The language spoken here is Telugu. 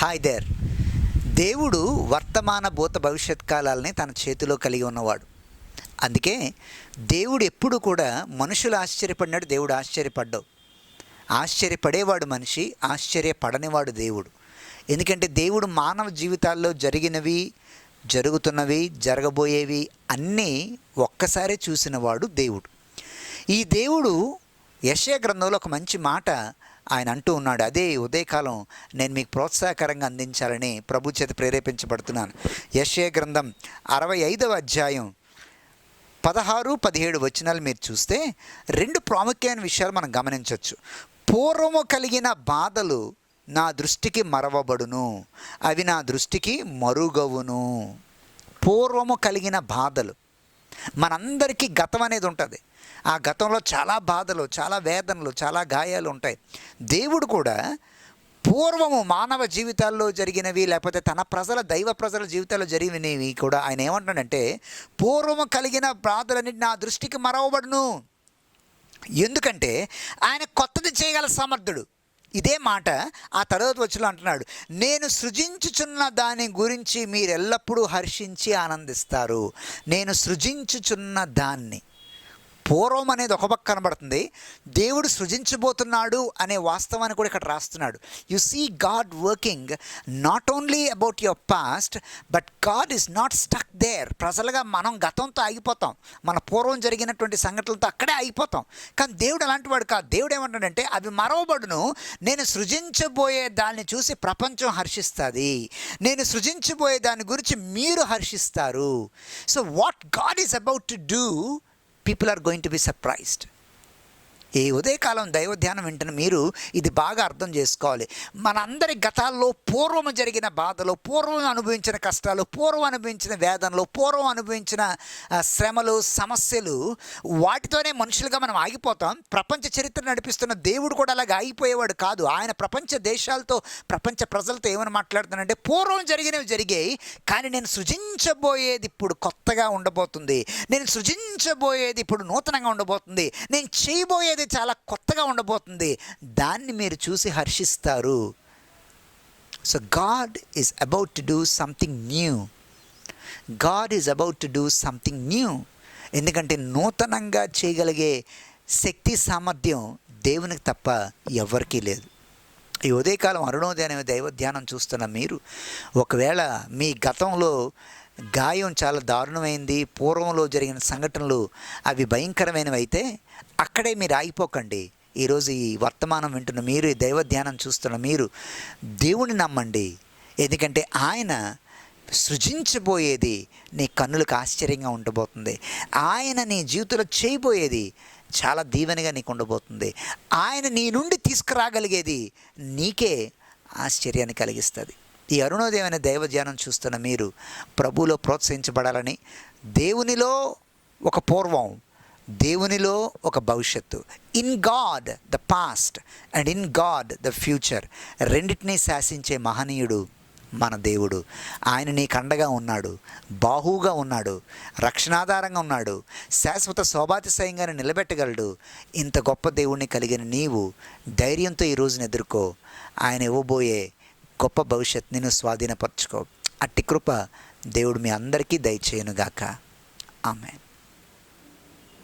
Hi there. దేవుడు వర్తమాన భూత భవిష్యత్ కాలాలని తన చేతిలో కలిగి ఉన్నవాడు. అందుకే దేవుడు ఎప్పుడు కూడా మనుషులు ఆశ్చర్యపడినాడు, దేవుడు ఆశ్చర్యపడ్డావు. ఆశ్చర్యపడేవాడు మనిషి, ఆశ్చర్యపడనివాడు దేవుడు. ఎందుకంటే దేవుడు మానవ జీవితాల్లో జరిగినవి, జరుగుతున్నవి, జరగబోయేవి అన్నీ ఒక్కసారే చూసినవాడు దేవుడు. ఈ దేవుడు యెషయా గ్రంథంలో ఒక మంచి మాట ఆయన అంటూ ఉన్నాడు. అదే ఉదయకాలం నేను మీకు ప్రోత్సాహకరంగా అందించాలని ప్రభు చేత ప్రేరేపించబడుతున్నాను. యెషయా గ్రంథం 65వ అధ్యాయం 16-17 వచనాలు మీరు చూస్తే రెండు ప్రాముఖ్యమైన విషయాలు మనం గమనించవచ్చు. పూర్వము కలిగిన బాధలు నా దృష్టికి మరవబడును, అవి నా దృష్టికి మరుగవును. పూర్వము కలిగిన బాధలు, మనందరికీ గతం అనేది ఉంటుంది. ఆ గతంలో చాలా బాధలు, చాలా వేదనలు, చాలా గాయాలు ఉంటాయి. దేవుడు కూడా పూర్వము మానవ జీవితాల్లో జరిగినవి, లేకపోతే తన ప్రజల దైవ ప్రజల జీవితాల్లో జరిగినవి కూడా ఆయన ఏమంటాడంటే పూర్వము కలిగిన బాధలన్నీ నా దృష్టికి మరవబడును. ఎందుకంటే ఆయన కొత్తది చేయగల సమర్థుడు. ఇదే మాట ఆ తర్వాత వచ్చిలో అంటున్నాడు, నేను సృజించుచున్న దాని గురించి మీరు ఎల్లప్పుడూ హర్షించి ఆనందిస్తారు. నేను సృజించుచున్న దాన్ని, పూర్వం అనేది ఒక పక్క కనబడుతుంది, దేవుడు సృజించబోతున్నాడు అనే వాస్తవాన్ని కూడా ఇక్కడ రాస్తున్నాడు. You see God working not only about your past, but God is not stuck there. ప్రజలుగా మనం గతంతో ఆగిపోతాం, మన పూర్వం జరిగినటువంటి సంఘటనలతో అక్కడే ఆగిపోతాం. కానీ దేవుడు అలాంటి వాడు కాదు. దేవుడు ఏమంటాడంటే అవి మరవబడును, నేను సృజించబోయే దాన్ని చూసి ప్రపంచం హర్షిస్తుంది, నేను సృజించబోయే దాని గురించి మీరు హర్షిస్తారు. So what God is about to do, people are going to be surprised. ఈ ఉదయకాలం దైవ ధ్యానం వింటున్న మీరు ఇది బాగా అర్థం చేసుకోవాలి. మనందరి గతాల్లో పూర్వం జరిగిన బాధలు, పూర్వం అనుభవించిన కష్టాలు, పూర్వం అనుభవించిన వేదనలు, పూర్వం అనుభవించిన శ్రమలు, సమస్యలు, వాటితోనే మనుషులుగా మనం ఆగిపోతాం. ప్రపంచ చరిత్ర నడిపిస్తున్న దేవుడు కూడా అలాగే ఆగిపోయేవాడు కాదు. ఆయన ప్రపంచ దేశాలతో, ప్రపంచ ప్రజలతో ఏమని మాట్లాడుతున్నాడంటే పూర్వం జరిగినవి జరిగాయి, కానీ నేను సృజించబోయేది ఇప్పుడు కొత్తగా ఉండబోతుంది, నేను సృజించబోయేది ఇప్పుడు నూతనంగా ఉండబోతుంది, నేను చేయబోయేది చాలా కొత్తగా ఉండబోతుంది, దాన్ని మీరు చూసి హర్షిస్తారు. So God is about to do something new. God is about to do something new. ఎందుకంటే నూతనంగా చేయగలిగే శక్తి, సామర్థ్యం దేవునికి తప్ప ఎవరికీ లేదు. ఈ ఉదయకాలం అరుణోదయం అనే దైవ ధ్యానం చూస్తున్న మీరు, ఒకవేళ మీ గతంలో గాయం చాలా దారుణమైంది, పూర్వంలో జరిగిన సంఘటనలు అవి భయంకరమైనవి అయితే అక్కడే మీరు ఆగిపోకండి. ఈరోజు ఈ వర్తమానం వింటున్న మీరు, ఈ దైవ ధ్యానం చూస్తున్న మీరు దేవుని నమ్మండి. ఎందుకంటే ఆయన సృజించబోయేది నీ కన్నులకు ఆశ్చర్యంగా ఉండబోతుంది. ఆయన నీ జీవితంలో చేయబోయేది చాలా దీవెనగా నీకు ఉండబోతుంది. ఆయన నీ నుండి తీసుకురాగలిగేది నీకే ఆశ్చర్యాన్ని కలిగిస్తుంది. ఈ అరుణోదయం అనే దైవ ధ్యానం చూస్తున్న మీరు ప్రభువులో ప్రోత్సహించబడాలని, దేవునిలో ఒక పూర్వం, దేవునిలో ఒక భవిష్యత్తు, in God the past and in God the future, రెండింటినీ శాసించే మహనీయుడు మన దేవుడు. ఆయన నీకు అండగా ఉన్నాడు, బాహువుగా ఉన్నాడు, రక్షణాధారంగా ఉన్నాడు, శాశ్వత శోభాతిశయంగానే నిలబెట్టగలడు. ఇంత గొప్ప దేవుణ్ణి కలిగిన నీవు ధైర్యంతో ఈ రోజున ఎదుర్కో. ఆయన ఇవ్వబోయే గొప్ప భవిష్యత్ నిన్ను స్వాధీనపరచుకో. అట్టి కృప దేవుడు మీ అందరికీ దయచేయునుగాక. ఆమేన్.